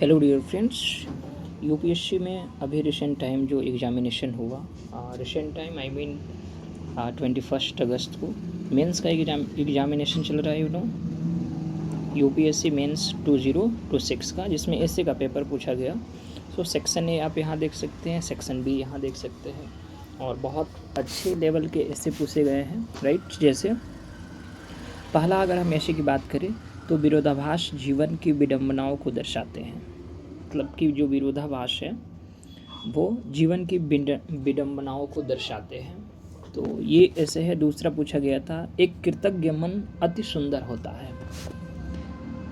Hello dear friends. UPSC में अभी recent time जो एग्ज़ामिनेशन हुआ, रिसेंट टाइम आई मीन 21 अगस्त को मेंस का एग्ज़ामिनेशन चल रहा है। यूपीएससी मेंस 2026 का, जिसमें एसए का पेपर पूछा गया। सो सेक्शन ए आप यहाँ देख सकते हैं, सेक्शन बी यहाँ देख सकते हैं, और बहुत अच्छे लेवल के एसए पूछे गए हैं, राइट। जैसे पहला अगर हम एसए की बात करें तो विरोधाभास जीवन की विडंबनाओं को दर्शाते हैं। मतलब कि जो विरोधाभास है वो जीवन की विडंबनाओं को दर्शाते हैं। तो ये ऐसे है। दूसरा पूछा गया था, एक कृतज्ञ मन अति सुंदर होता है।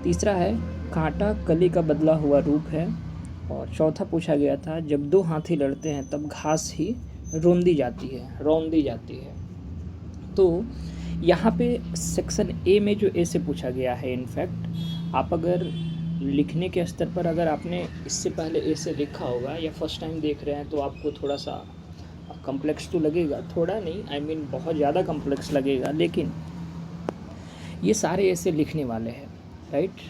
तीसरा है, कांटा कली का बदला हुआ रूप है। और चौथा पूछा गया था, जब दो हाथी लड़ते हैं तब घास ही रौंदी जाती है। तो यहाँ पे सेक्शन ए में जो ए से पूछा गया है, इनफैक्ट आप अगर लिखने के स्तर पर अगर आपने इससे पहले ए से लिखा होगा या फर्स्ट टाइम देख रहे हैं तो आपको थोड़ा सा कॉम्प्लेक्स तो लगेगा, थोड़ा नहीं आई मीन बहुत ज़्यादा कॉम्प्लेक्स लगेगा, लेकिन ये सारे ऐसे लिखने वाले हैं, राइट।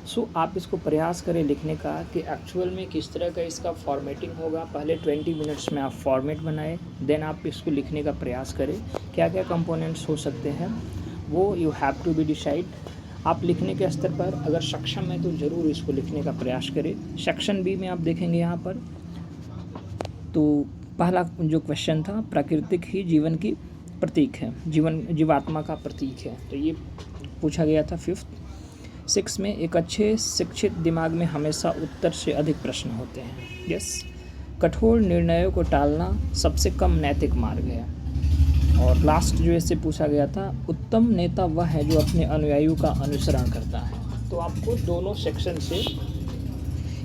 सो आप इसको प्रयास करें लिखने का कि एक्चुअल में किस तरह का इसका फॉर्मेटिंग होगा। पहले 20 मिनट्स में आप फॉर्मेट बनाएं, देन आप इसको लिखने का प्रयास करें। क्या क्या कंपोनेंट्स हो सकते हैं वो you have to be decide. आप लिखने के स्तर पर अगर सक्षम है तो ज़रूर इसको लिखने का प्रयास करें। सेक्शन बी में आप देखेंगे यहाँ पर, तो पहला जो क्वेश्चन था, प्राकृतिक ही जीवन की प्रतीक है, जीवात्मा का प्रतीक है, तो ये पूछा गया था 5th। 6 में, एक अच्छे शिक्षित दिमाग में हमेशा उत्तर से अधिक प्रश्न होते हैं। यस, कठोर निर्णयों को टालना सबसे कम नैतिक मार्ग है। और लास्ट जो इससे पूछा गया था, उत्तम नेता वह है जो अपने अनुयायियों का अनुसरण करता है। तो आपको दोनों सेक्शन से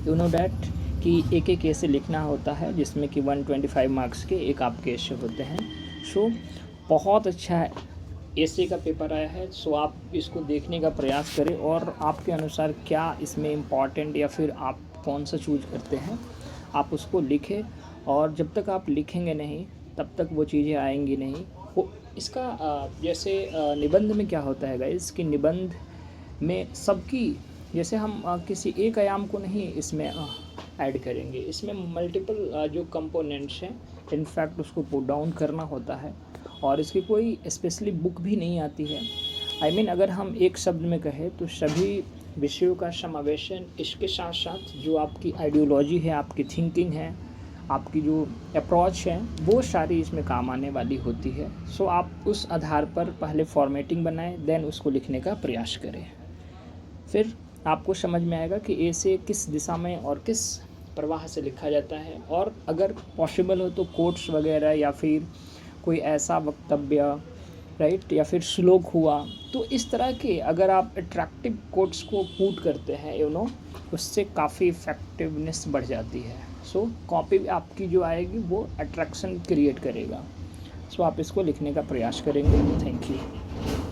यू नो डैट कि एक एक ऐसे लिखना होता है, जिसमें कि 125 मार्क्स के एक आपके ऐसे होते हैं। सो बहुत अच्छा ऐसे का पेपर आया है। सो आप इसको देखने का प्रयास करें और आपके अनुसार क्या इसमें इम्पॉर्टेंट या फिर आप कौन सा चूज करते हैं आप उसको लिखें। और जब तक आप लिखेंगे नहीं तब तक वो चीज़ें आएंगी नहीं। वो इसका जैसे निबंध में क्या होता है गाइस, कि निबंध में सबकी, जैसे हम किसी एक आयाम को नहीं इसमें ऐड करेंगे, इसमें मल्टीपल जो कंपोनेंट्स हैं इनफैक्ट उसको पुट डाउन करना होता है। और इसकी कोई स्पेशली बुक भी नहीं आती है। आई मीन अगर हम एक शब्द में कहें तो सभी विषयों का समावेशन, इसके साथ साथ जो आपकी आइडियोलॉजी है, आपकी थिंकिंग है, आपकी जो अप्रोच है, वो सारी इसमें काम आने वाली होती है। सो आप उस आधार पर पहले फॉर्मेटिंग बनाएं, देन उसको लिखने का प्रयास करें। फिर आपको समझ में आएगा कि ए से किस दिशा में और किस प्रवाह से लिखा जाता है। और अगर पॉसिबल हो तो कोट्स वगैरह या फिर कोई ऐसा वक्तव्य, राइट, या फिर श्लोक हुआ, तो इस तरह के अगर आप अट्रैक्टिव कोट्स को पुट करते हैं उससे काफ़ी इफेक्टिवनेस बढ़ जाती है। सो कॉपी आपकी जो आएगी वो अट्रैक्शन क्रिएट करेगा। सो आप इसको लिखने का प्रयास करेंगे। Thank you.